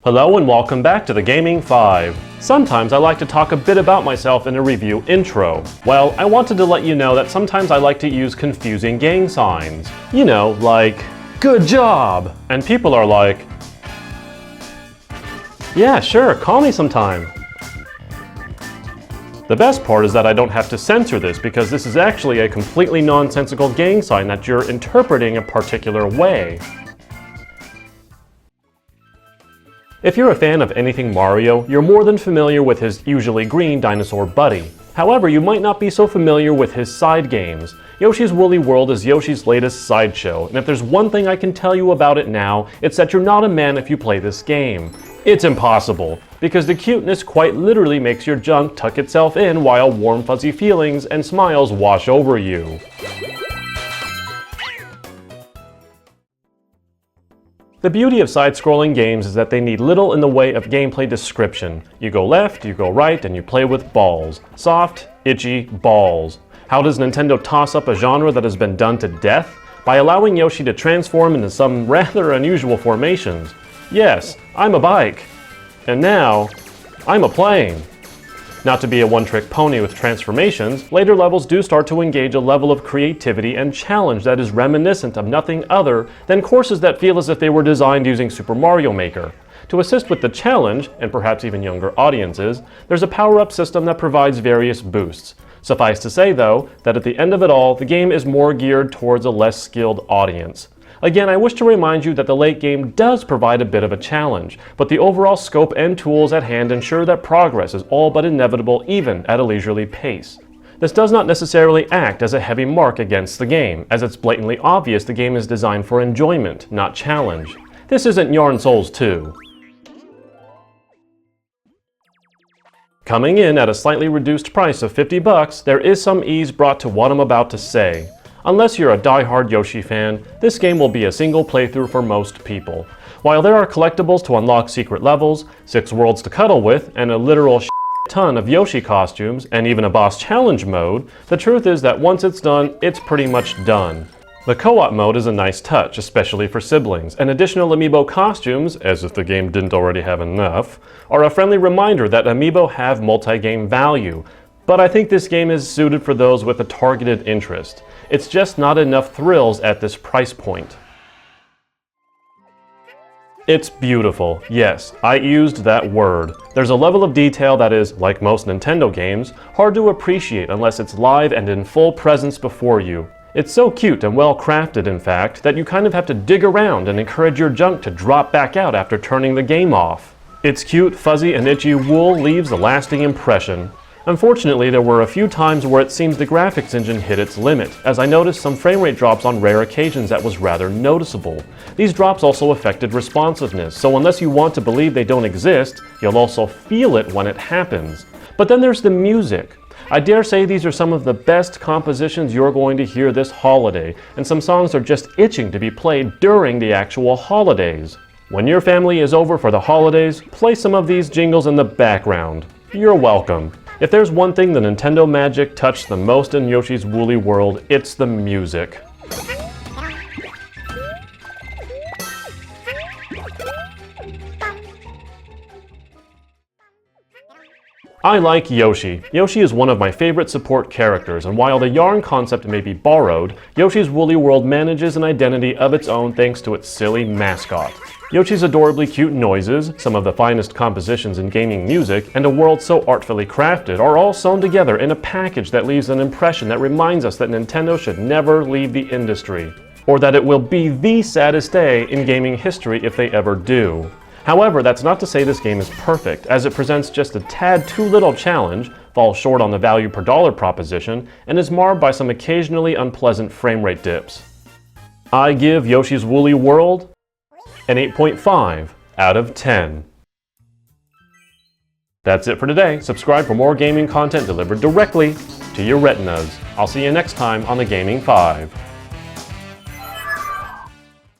Hello and welcome back to the Gaming 5. Sometimes I like to talk a bit about myself in a review intro. Well, I wanted to let you know that sometimes I like to use confusing gang signs. You know, like, good job! And people are like, yeah, sure, call me sometime. The best part is that I don't have to censor this because this is actually a completely nonsensical gang sign that you're interpreting a particular way. If you're a fan of anything Mario, you're more than familiar with his usually green dinosaur buddy. However, you might not be so familiar with his side games. Yoshi's Woolly World is Yoshi's latest sideshow, and if there's one thing I can tell you about it now, it's that you're not a man if you play this game. It's impossible, because the cuteness quite literally makes your junk tuck itself in while warm fuzzy feelings and smiles wash over you. The beauty of side-scrolling games is that they need little in the way of gameplay description. You go left, you go right, and you play with balls. Soft, itchy balls. How does Nintendo toss up a genre that has been done to death? By allowing Yoshi to transform into some rather unusual formations. Yes, I'm a bike. And now, I'm a plane. Not to be a one-trick pony with transformations, later levels do start to engage a level of creativity and challenge that is reminiscent of nothing other than courses that feel as if they were designed using Super Mario Maker. To assist with the challenge, and perhaps even younger audiences, there's a power-up system that provides various boosts. Suffice to say, though, that at the end of it all, the game is more geared towards a less skilled audience. Again, I wish to remind you that the late game does provide a bit of a challenge, but the overall scope and tools at hand ensure that progress is all but inevitable even at a leisurely pace. This does not necessarily act as a heavy mark against the game, as it's blatantly obvious the game is designed for enjoyment, not challenge. This isn't Yarn Souls 2. Coming in at a slightly reduced price of $50, there is some ease brought to what I'm about to say. Unless you're a die-hard Yoshi fan, this game will be a single playthrough for most people. While there are collectibles to unlock secret levels, 6 worlds to cuddle with, and a literal ton of Yoshi costumes, and even a boss challenge mode, the truth is that once it's done, it's pretty much done. The co-op mode is a nice touch, especially for siblings, and additional amiibo costumes, as if the game didn't already have enough, are a friendly reminder that amiibo have multi-game value. But I think this game is suited for those with a targeted interest. It's just not enough thrills at this price point. It's beautiful. Yes, I used that word. There's a level of detail that is, like most Nintendo games, hard to appreciate unless it's live and in full presence before you. It's so cute and well crafted, in fact, that you kind of have to dig around and encourage your junk to drop back out after turning the game off. Its cute, fuzzy, and itchy wool leaves a lasting impression. Unfortunately, there were a few times where it seems the graphics engine hit its limit, as I noticed some frame rate drops on rare occasions that was rather noticeable. These drops also affected responsiveness, so unless you want to believe they don't exist, you'll also feel it when it happens. But then there's the music. I dare say these are some of the best compositions you're going to hear this holiday, and some songs are just itching to be played during the actual holidays. When your family is over for the holidays, play some of these jingles in the background. You're welcome. If there's one thing the Nintendo magic touched the most in Yoshi's Woolly World, it's the music. I like Yoshi. Yoshi is one of my favorite support characters, and while the yarn concept may be borrowed, Yoshi's Woolly World manages an identity of its own thanks to its silly mascot. Yoshi's adorably cute noises, some of the finest compositions in gaming music, and a world so artfully crafted are all sewn together in a package that leaves an impression that reminds us that Nintendo should never leave the industry, or that it will be the saddest day in gaming history if they ever do. However, that's not to say this game is perfect, as it presents just a tad too little challenge, falls short on the value per dollar proposition, and is marred by some occasionally unpleasant frame rate dips. I give Yoshi's Woolly World an 8.5 out of 10. That's it for today. Subscribe for more gaming content delivered directly to your retinas. I'll see you next time on the Gaming 5.